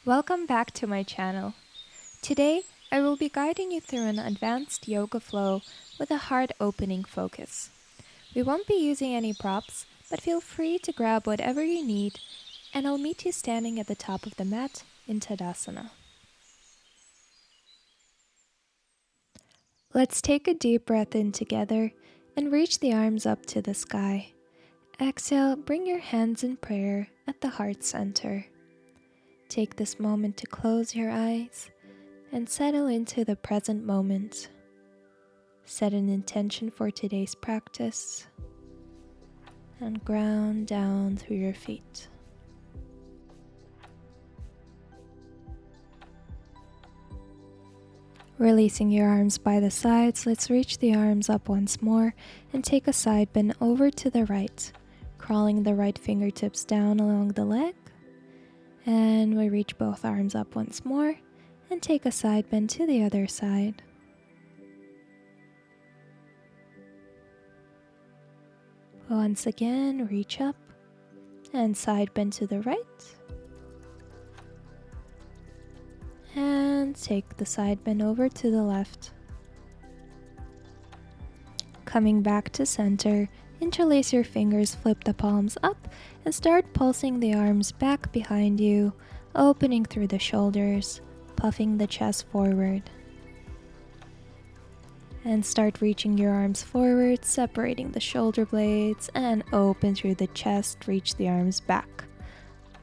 Welcome back to my channel. Today, I will be guiding you through an advanced yoga flow with a heart-opening focus. We won't be using any props, but feel free to grab whatever you need, and I'll meet you standing at the top of the mat in Tadasana. Let's take a deep breath in together and reach the arms up to the sky. Exhale, bring your hands in prayer at the heart center. Take this moment to close your eyes and settle into the present moment. Set an intention for today's practice and ground down through your feet. Releasing your arms by the sides, let's reach the arms up once more and take a side bend over to the right, crawling the right fingertips down along the leg. And we reach both arms up once more and take a side bend to the other side. Once again, reach up and side bend to the right. And take the side bend over to the left. Coming back to center, interlace your fingers, flip the palms up, and start pulsing the arms back behind you, opening through the shoulders, puffing the chest forward. And start reaching your arms forward, separating the shoulder blades, and open through the chest, reach the arms back.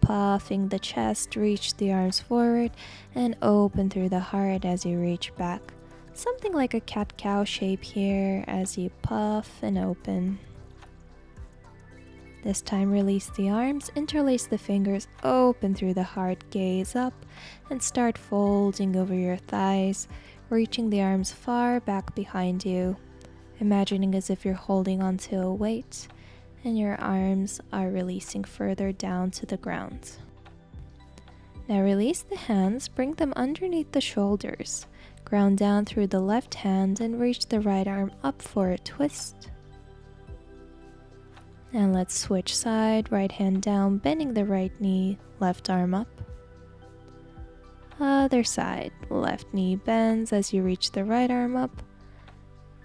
Puffing the chest, reach the arms forward, and open through the heart as you reach back. Something like a cat-cow shape here as you puff and open. This time release the arms, interlace the fingers, open through the heart, gaze up, and start folding over your thighs, reaching the arms far back behind you, imagining as if you're holding onto a weight, and your arms are releasing further down to the ground. Now release the hands, bring them underneath the shoulders, ground down through the left hand and reach the right arm up for a twist. And let's switch side, right hand down, bending the right knee, left arm up. Other side, left knee bends as you reach the right arm up.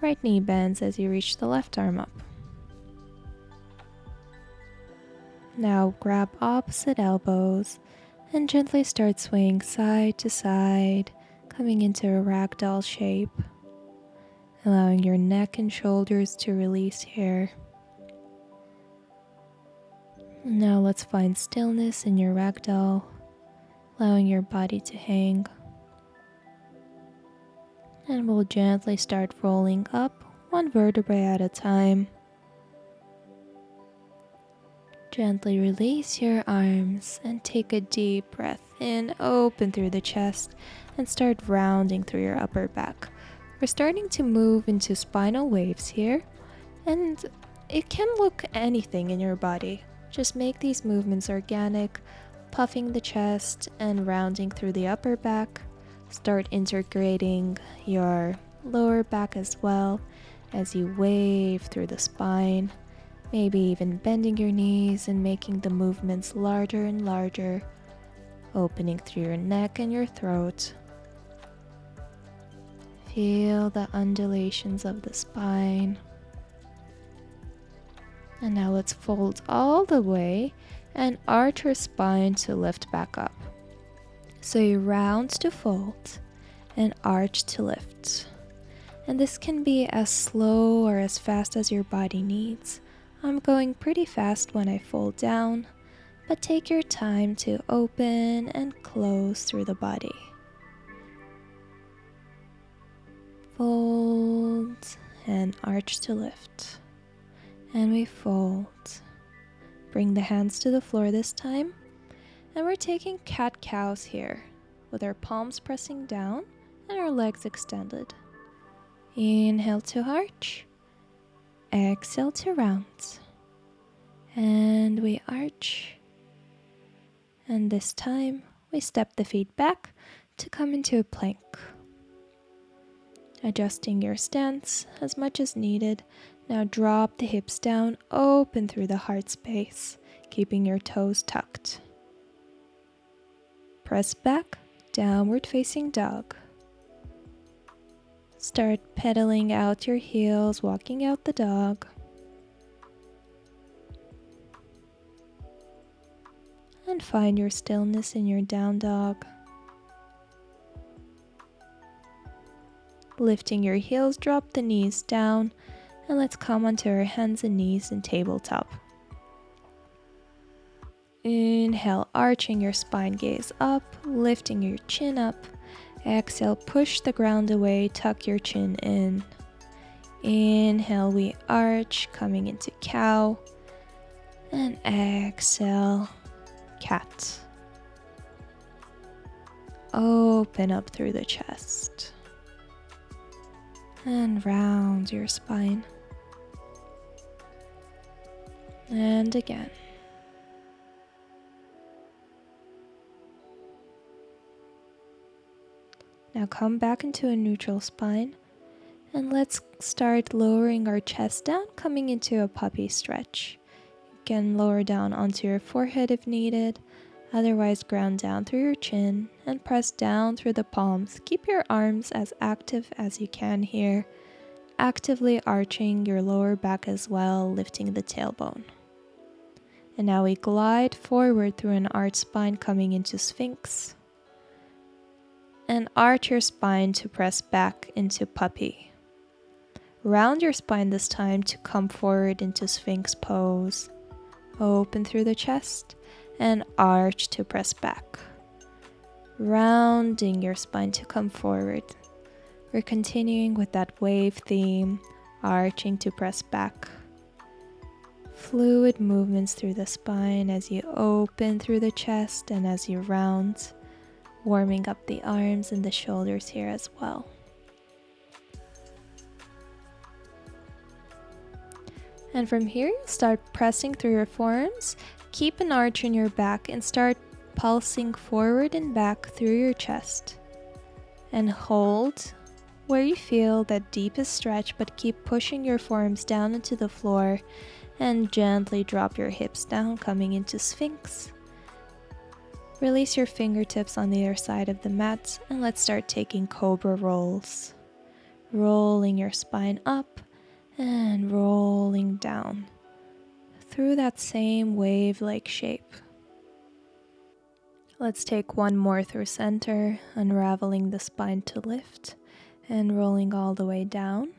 Right knee bends as you reach the left arm up. Now grab opposite elbows and gently start swaying side to side, coming into a ragdoll shape, allowing your neck and shoulders to release here. Now let's find stillness in your ragdoll, allowing your body to hang. And we'll gently start rolling up one vertebrae at a time. Gently release your arms and take a deep breath in, open through the chest, and start rounding through your upper back. We're starting to move into spinal waves here, and it can look anything in your body. Just make these movements organic, puffing the chest and rounding through the upper back. Start integrating your lower back as well as you wave through the spine, maybe even bending your knees and making the movements larger and larger, opening through your neck and your throat. Feel the undulations of the spine. And now let's fold all the way and arch your spine to lift back up. So you round to fold and arch to lift. And this can be as slow or as fast as your body needs. I'm going pretty fast when I fold down, but take your time to open and close through the body. Fold and arch to lift. And we fold. Bring the hands to the floor this time. And we're taking cat-cows here, with our palms pressing down and our legs extended. Inhale to arch. Exhale to round. And we arch. And this time, we step the feet back to come into a plank. Adjusting your stance as much as needed. Now drop the hips down, open through the heart space, keeping your toes tucked. Press back, downward facing dog. Start pedaling out your heels, walking out the dog. And find your stillness in your down dog. Lifting your heels, drop the knees down, and let's come onto our hands and knees in tabletop. Inhale, arching your spine, gaze up, lifting your chin up. Exhale, push the ground away, tuck your chin in. Inhale, we arch, coming into cow. And exhale, cat. Open up through the chest. And round your spine. And again. Now come back into a neutral spine, and let's start lowering our chest down, coming into a puppy stretch. You can lower down onto your forehead if needed, otherwise ground down through your chin and press down through the palms. Keep your arms as active as you can here, actively arching your lower back as well, lifting the tailbone. And now we glide forward through an arched spine, coming into Sphinx. And arch your spine to press back into puppy. Round your spine this time to come forward into Sphinx pose. Open through the chest and arch to press back. Rounding your spine to come forward. We're continuing with that wave theme, arching to press back. Fluid movements through the spine as you open through the chest and as you round. Warming up the arms and the shoulders here as well. And from here, you start pressing through your forearms. Keep an arch in your back and start pulsing forward and back through your chest. And hold where you feel that deepest stretch, but keep pushing your forearms down into the floor and gently drop your hips down, coming into Sphinx. Release your fingertips on the other side of the mat, and let's start taking cobra rolls. Rolling your spine up and rolling down through that same wave-like shape. Let's take one more through center, unraveling the spine to lift and rolling all the way down.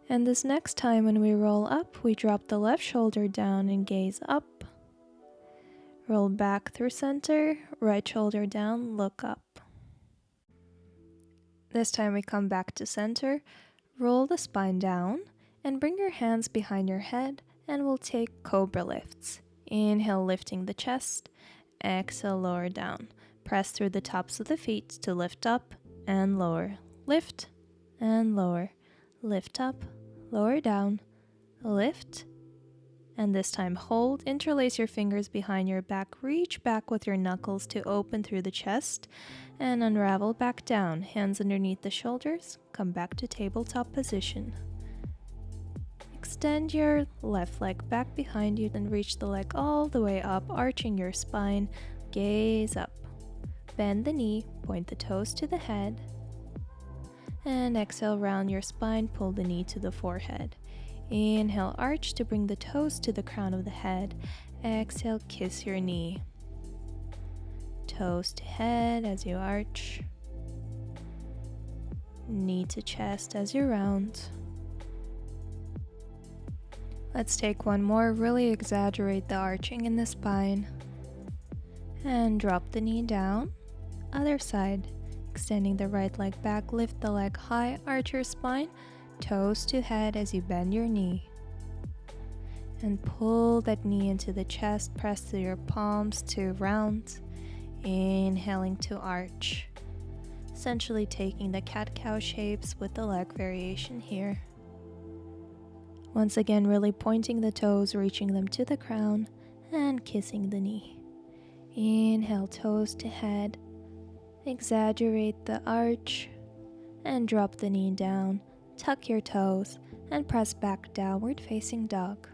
And this next time when we roll up, we drop the left shoulder down and gaze up. Roll back through center, right shoulder down, look up. This time we come back to center, roll the spine down, and bring your hands behind your head, and we'll take cobra lifts. Inhale, lifting the chest. Exhale, lower down. Press through the tops of the feet to lift up and lower. Lift and lower. Lift up, lower down, lift, and this time hold. Interlace your fingers behind your back. Reach back with your knuckles to open through the chest and unravel back down. Hands underneath the shoulders. Come back to tabletop position. Extend your left leg back behind you and reach the leg all the way up, arching your spine. Gaze up. Bend the knee, point the toes to the head. And exhale, round your spine, pull the knee to the forehead. Inhale, arch to bring the toes to the crown of the head. Exhale, kiss your knee. Toes to head as you arch. Knee to chest as you round. Let's take one more, really exaggerate the arching in the spine. And drop the knee down. Other side. Extending the right leg back, lift the leg high, arch your spine. Toes to head as you bend your knee. And pull that knee into the chest, press through your palms to round. Inhaling to arch. Essentially taking the cat-cow shapes with the leg variation here. Once again, really pointing the toes, reaching them to the crown, and kissing the knee. Inhale, toes to head. Exaggerate the arch, and drop the knee down. Tuck your toes, and press back, downward facing dog.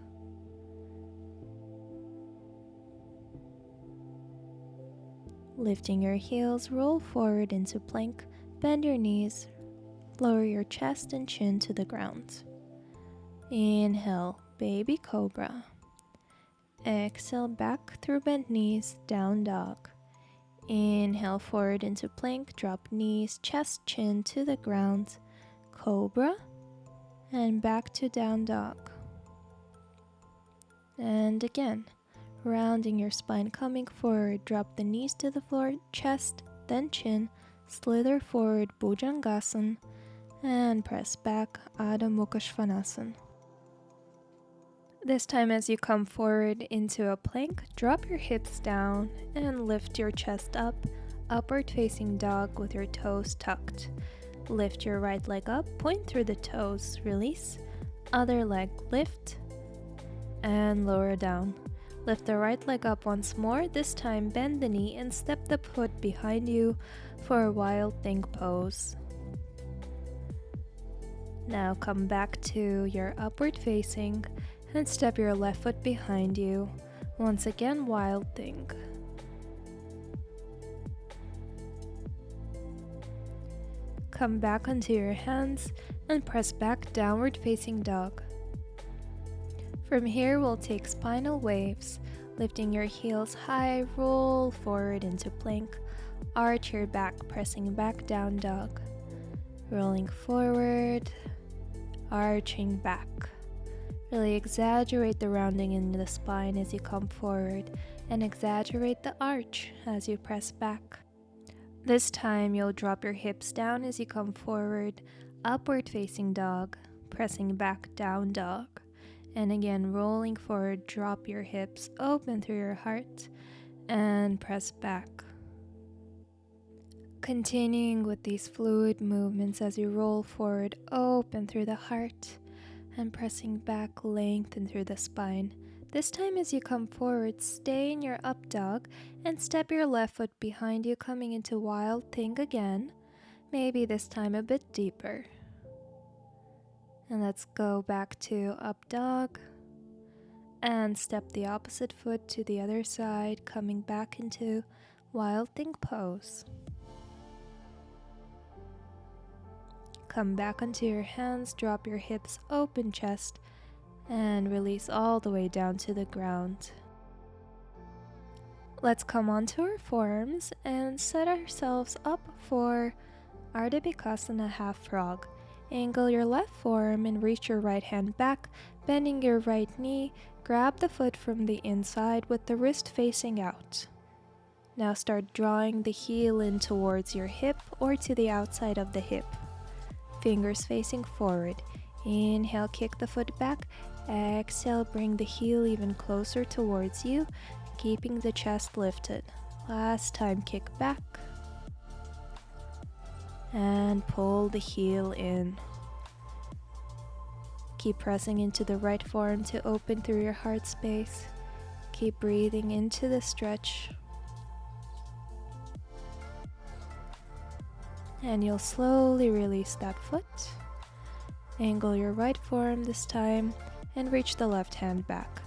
Lifting your heels, roll forward into plank, bend your knees, lower your chest and chin to the ground. Inhale, baby cobra. Exhale, back through bent knees, down dog. Inhale, forward into plank, drop knees, chest, chin to the ground, cobra, and back to down dog. And again, rounding your spine, coming forward, drop the knees to the floor, chest, then chin, slither forward, Bhujangasana, and press back, Adho Mukha Svanasana. This time as you come forward into a plank, drop your hips down and lift your chest up, upward facing dog with your toes tucked. Lift your right leg up, point through the toes, release, other leg lift, and lower down. Lift the right leg up once more, this time bend the knee and step the foot behind you for a wild thing pose. Now come back to your upward facing and step your left foot behind you. Once again, wild thing. Come back onto your hands and press back, downward facing dog. From here, we'll take spinal waves, lifting your heels high, roll forward into plank, arch your back, pressing back, down dog. Rolling forward, arching back. Really exaggerate the rounding in the spine as you come forward and exaggerate the arch as you press back. This time you'll drop your hips down as you come forward, upward facing dog, pressing back, down dog. And again, rolling forward, drop your hips, open through your heart, and press back. Continuing with these fluid movements as you roll forward, open through the heart, and pressing back, lengthen through the spine. This time as you come forward, stay in your up dog and step your left foot behind you, coming into wild thing again, maybe this time a bit deeper. And let's go back to up dog and step the opposite foot to the other side, coming back into wild thing pose. Come back onto your hands, drop your hips, open chest, and release all the way down to the ground. Let's come onto our forearms and set ourselves up for Ardha Bhikasana half frog. Angle your left forearm and reach your right hand back, bending your right knee. Grab the foot from the inside with the wrist facing out. Now start drawing the heel in towards your hip or to the outside of the hip. Fingers facing forward. Inhale, kick the foot back. Exhale, bring the heel even closer towards you, keeping the chest lifted. Last time, kick back. And pull the heel in. Keep pressing into the right forearm to open through your heart space. Keep breathing into the stretch. And you'll slowly release that foot. Angle your right forearm this time and reach the left hand back.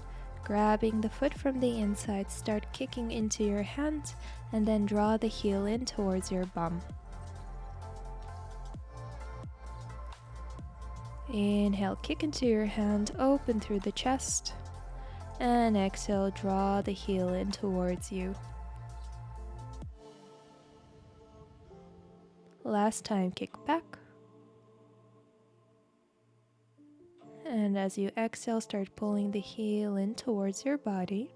Grabbing the foot from the inside, start kicking into your hand and then draw the heel in towards your bum. Inhale, kick into your hand, open through the chest. And exhale, draw the heel in towards you. Last time, kick back. And as you exhale, start pulling the heel in towards your body.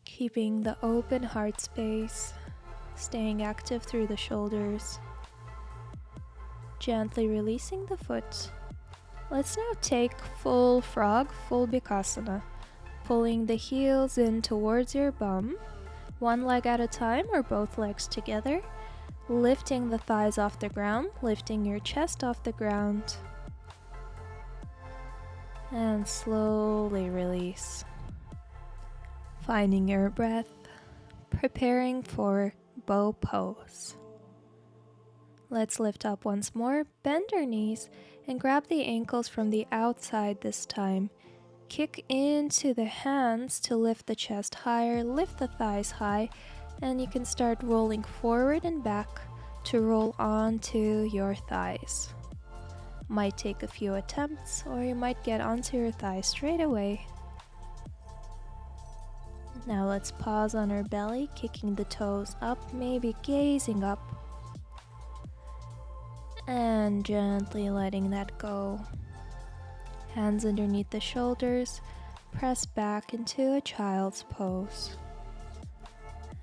Keeping the open heart space, staying active through the shoulders. Gently releasing the foot. Let's now take full frog, full Bhikasana. Pulling the heels in towards your bum. One leg at a time or both legs together. Lifting the thighs off the ground, lifting your chest off the ground. And slowly release. Finding your breath, preparing for bow pose. Let's lift up once more, bend our knees, and grab the ankles from the outside this time. kick into the hands to lift the chest higher, lift the thighs high, and you can start rolling forward and back to roll onto your thighs. Might take a few attempts, or you might get onto your thighs straight away. Now let's pause on our belly, kicking the toes up, maybe gazing up, and gently letting that go. Hands underneath the shoulders, press back into a child's pose.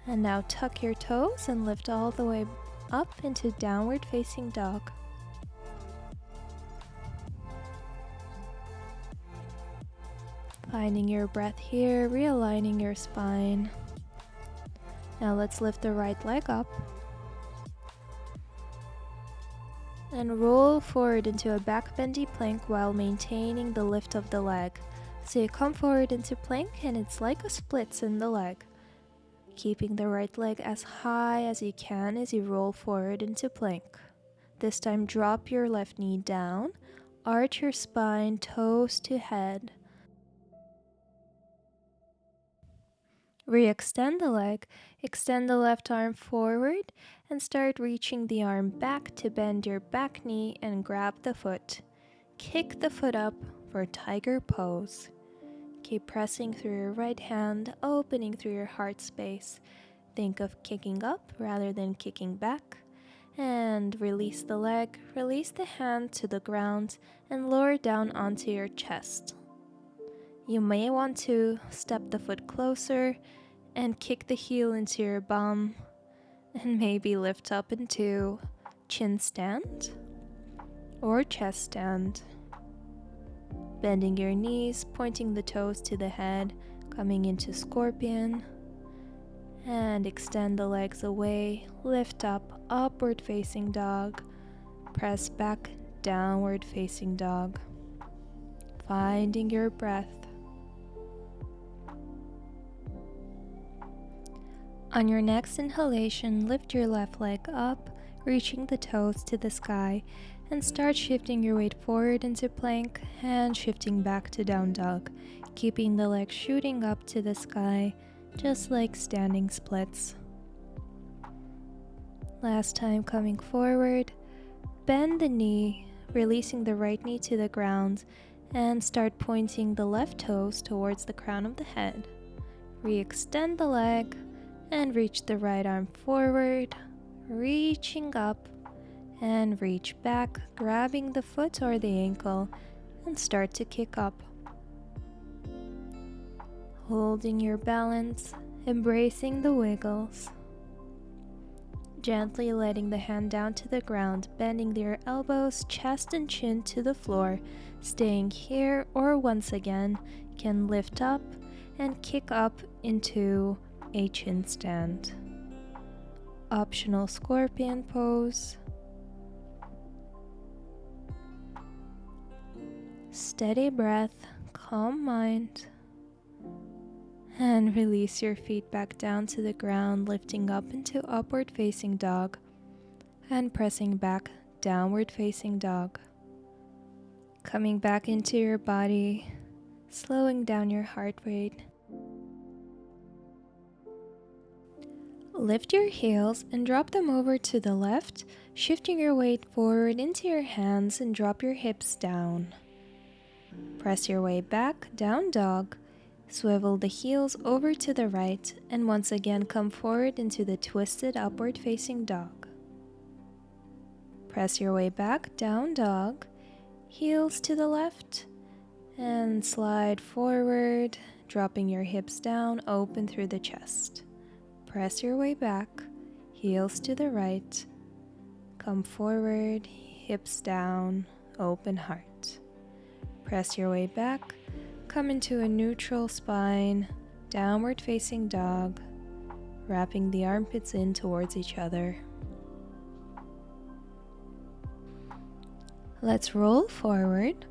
And now tuck your toes and lift all the way up into downward facing dog. Finding your breath here, realigning your spine. Now let's lift the right leg up and roll forward into a back bendy plank while maintaining the lift of the leg. So you come forward into plank and it's like a splits in the leg. Keeping the right leg as high as you can as you roll forward into plank. This time drop your left knee down, arch your spine, toes to head. Re-extend the leg, extend the left arm forward, and start reaching the arm back to bend your back knee and grab the foot. Kick the foot up for tiger pose. Keep pressing through your right hand, opening through your heart space. Think of kicking up rather than kicking back. And release the leg, release the hand to the ground, and lower down onto your chest. You may want to step the foot closer and kick the heel into your bum, and maybe lift up into chin stand or chest stand. Bending your knees, pointing the toes to the head, coming into scorpion, and extend the legs away, lift up, upward facing dog, press back, downward facing dog. Finding your breath. On your next inhalation, lift your left leg up, reaching the toes to the sky, and start shifting your weight forward into plank and shifting back to down dog, keeping the leg shooting up to the sky, just like standing splits. Last time coming forward, bend the knee, releasing the right knee to the ground, and start pointing the left toes towards the crown of the head. Re-extend the leg, and reach the right arm forward, reaching up, and reach back, grabbing the foot or the ankle, and start to kick up. Holding your balance, embracing the wiggles. Gently letting the hand down to the ground, bending your elbows, chest and chin to the floor, staying here, or once again, can lift up and kick up into a chin stand. Optional scorpion pose. Steady breath, calm mind, and release your feet back down to the ground, lifting up into upward facing dog and pressing back, downward facing dog. Coming back into your body, slowing down your heart rate. Lift your heels and drop them over to the left, shifting your weight forward into your hands and drop your hips down. Press your way back, down dog, swivel the heels over to the right, and once again come forward into the twisted upward facing dog. Press your way back, down dog, heels to the left, and slide forward, dropping your hips down, open through the chest. Press your way back, heels to the right, come forward, hips down, open heart. Press your way back, come into a neutral spine, downward facing dog, wrapping the armpits in towards each other. Let's roll forward,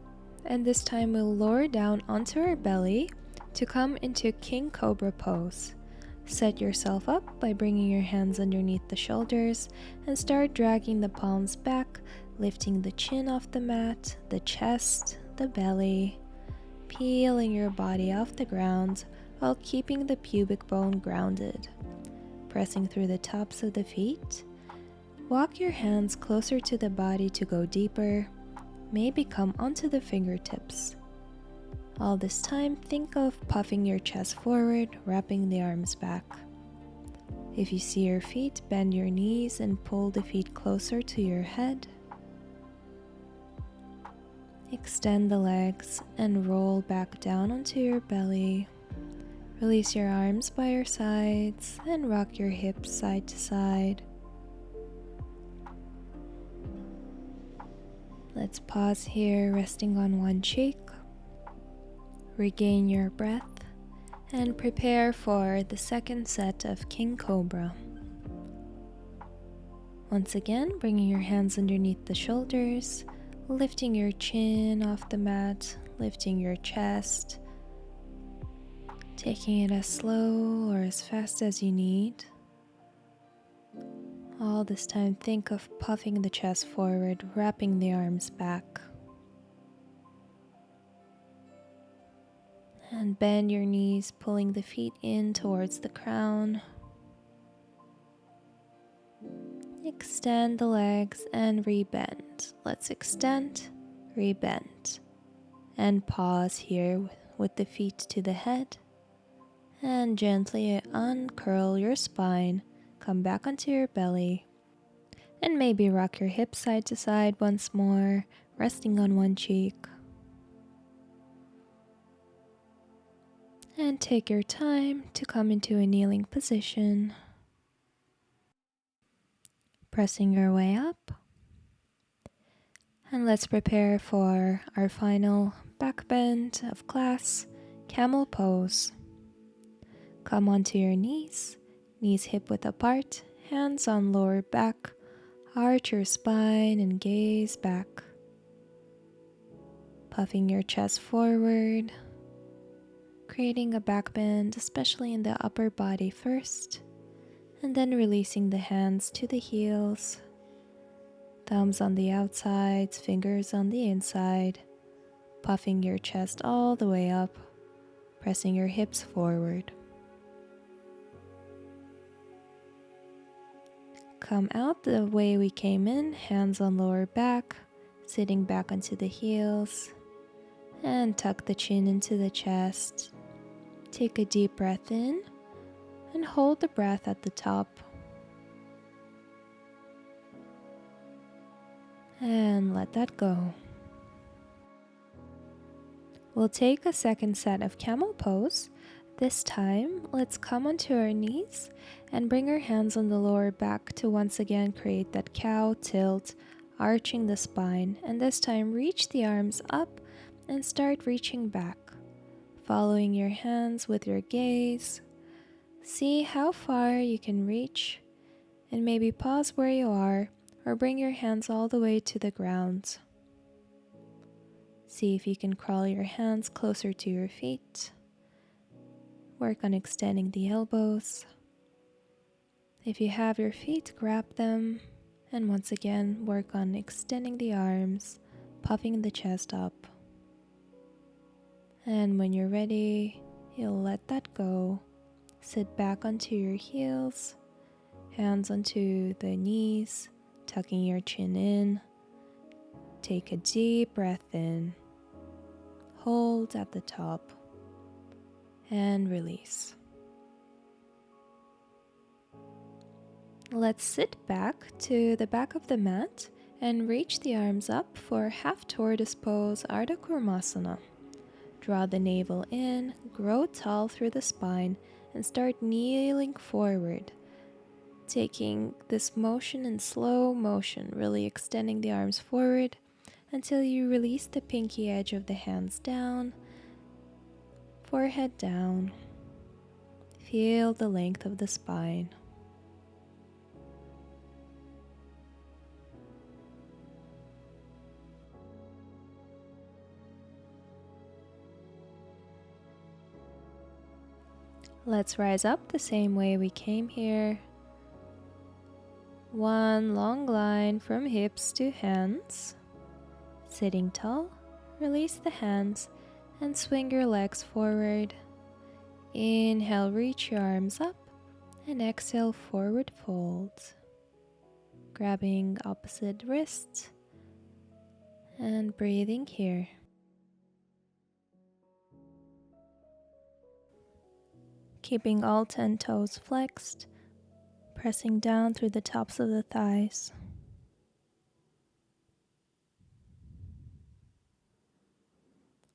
and this time we'll lower down onto our belly to come into King Cobra pose. Set yourself up by bringing your hands underneath the shoulders and start dragging the palms back, lifting the chin off the mat, the chest, the belly. peeling your body off the ground while keeping the pubic bone grounded. Pressing through the tops of the feet, walk your hands closer to the body to go deeper, maybe come onto the fingertips. All this time, think of puffing your chest forward, wrapping the arms back. If you see your feet, bend your knees and pull the feet closer to your head. Extend the legs and roll back down onto your belly. Release your arms by your sides and rock your hips side to side. Let's pause here, resting on one cheek. Regain your breath and prepare for the second set of King Cobra. Once again, bringing your hands underneath the shoulders, lifting your chin off the mat, lifting your chest, taking it as slow or as fast as you need. All this time, think of puffing the chest forward, wrapping the arms back. And bend your knees, pulling the feet in towards the crown. Extend the legs and rebend. Let's extend, rebend, and pause here with the feet to the head. And gently uncurl your spine, come back onto your belly, and maybe rock your hips side to side once more, resting on one cheek. And take your time to come into a kneeling position. Pressing your way up. And let's prepare for our final back bend of class, camel pose. Come onto your knees, knees hip width apart, hands on lower back, arch your spine and gaze back. Puffing your chest forward, creating a back bend, especially in the upper body first, and then releasing the hands to the heels, thumbs on the outsides, fingers on the inside, puffing your chest all the way up, pressing your hips forward. Come out the way we came in, hands on lower back, sitting back onto the heels, and tuck the chin into the chest. Take a deep breath in and hold the breath at the top. And let that go. We'll take a second set of camel pose. This time, let's come onto our knees and bring our hands on the lower back to once again create that cow tilt, arching the spine. And this time, reach the arms up and start reaching back. Following your hands with your gaze, see how far you can reach and maybe pause where you are or bring your hands all the way to the ground. See if you can crawl your hands closer to your feet. Work on extending the elbows. If you have your feet, grab them, and once again work on extending the arms, puffing the chest up. And when you're ready, you'll let that go. Sit back onto your heels, hands onto the knees, tucking your chin in. Take a deep breath in. Hold at the top. And release. Let's sit back to the back of the mat and reach the arms up for half tortoise pose, Ardha Kurmasana. Draw the navel in, grow tall through the spine, and start kneeling forward. Taking this motion in slow motion, really extending the arms forward until you release the pinky edge of the hands down, forehead down. Feel the length of the spine. Let's rise up the same way we came here. One long line from hips to hands. Sitting tall, release the hands and swing your legs forward. Inhale, reach your arms up, and exhale, forward fold. Grabbing opposite wrist and breathing here. Keeping all 10 toes flexed, pressing down through the tops of the thighs.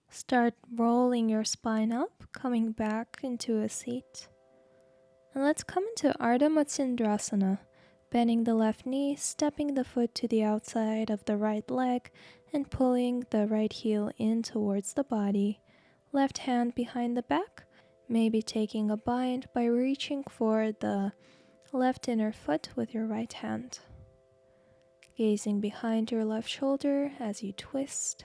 Start rolling your spine up, coming back into a seat. And let's come into Ardha Matsyendrasana, bending the left knee, stepping the foot to the outside of the right leg, and pulling the right heel in towards the body. Left hand behind the back, maybe taking a bind by reaching for the left inner foot with your right hand. Gazing behind your left shoulder as you twist.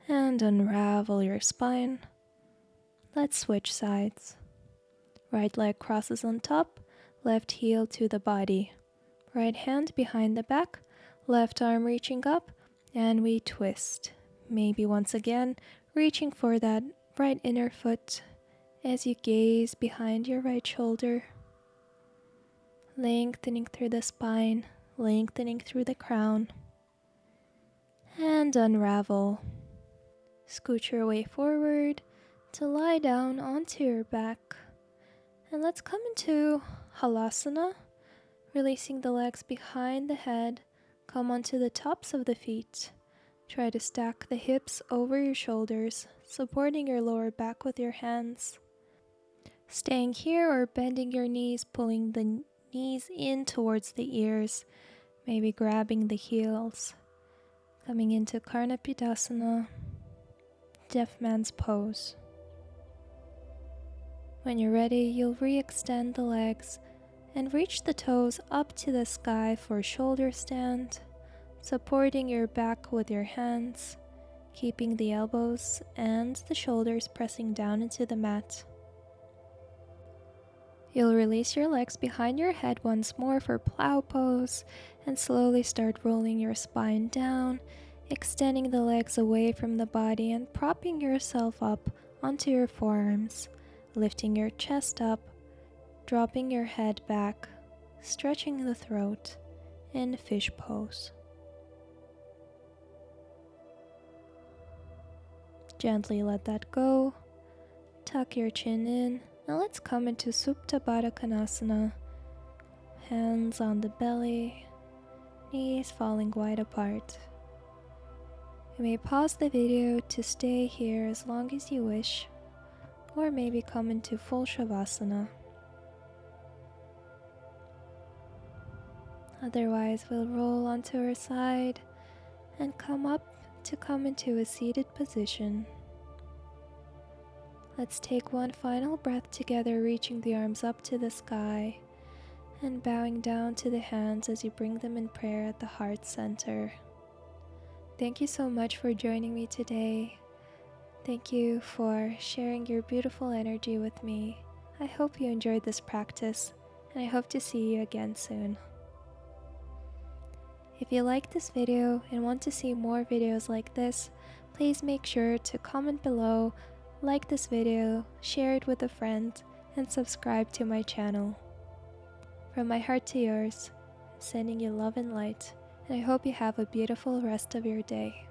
And unravel your spine. Let's switch sides. Right leg crosses on top, left heel to the body. Right hand behind the back, left arm reaching up, and we twist. Maybe once again, reaching for that right inner foot as you gaze behind your right shoulder. Lengthening through the spine, lengthening through the crown. And unravel. Scoot your way forward to lie down onto your back. And let's come into Halasana, releasing the legs behind the head. Come onto the tops of the feet. Try to stack the hips over your shoulders, supporting your lower back with your hands. Staying here or bending your knees, pulling the knees in towards the ears, maybe grabbing the heels. Coming into Karnapidasana, Deaf Man's Pose. When you're ready, you'll re-extend the legs and reach the toes up to the sky for shoulder stand, supporting your back with your hands, keeping the elbows and the shoulders pressing down into the mat. You'll release your legs behind your head once more for plow pose and slowly start rolling your spine down, extending the legs away from the body and propping yourself up onto your forearms, lifting your chest up, dropping your head back, stretching the throat in fish pose. Gently let that go, tuck your chin in. Now let's come into Supta Baddha Konasana, hands on the belly, knees falling wide apart. You may pause the video to stay here as long as you wish, or maybe come into full Shavasana. Otherwise, we'll roll onto our side and come into a seated position. Let's take one final breath together, reaching the arms up to the sky and bowing down to the hands as you bring them in prayer at the heart center. Thank you so much for joining me today. Thank you for sharing your beautiful energy with me. I hope you enjoyed this practice, and I hope to see you again soon. If you like this video and want to see more videos like this, please make sure to comment below, like this video, share it with a friend, and subscribe to my channel. From my heart to yours, sending you love and light, and I hope you have a beautiful rest of your day.